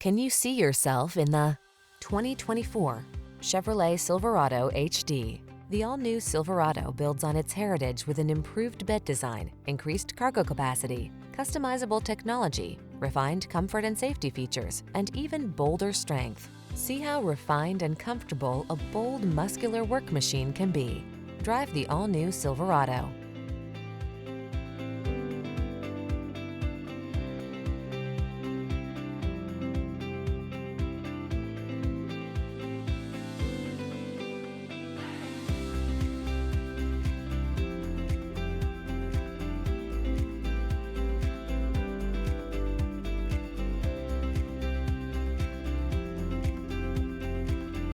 Can you see yourself in the 2024 Chevrolet Silverado HD? The all-new Silverado builds on its heritage with an improved bed design, increased cargo capacity, customizable technology, refined comfort and safety features, and even bolder strength. See how refined and comfortable a bold, muscular work machine can be. Drive the all-new Silverado.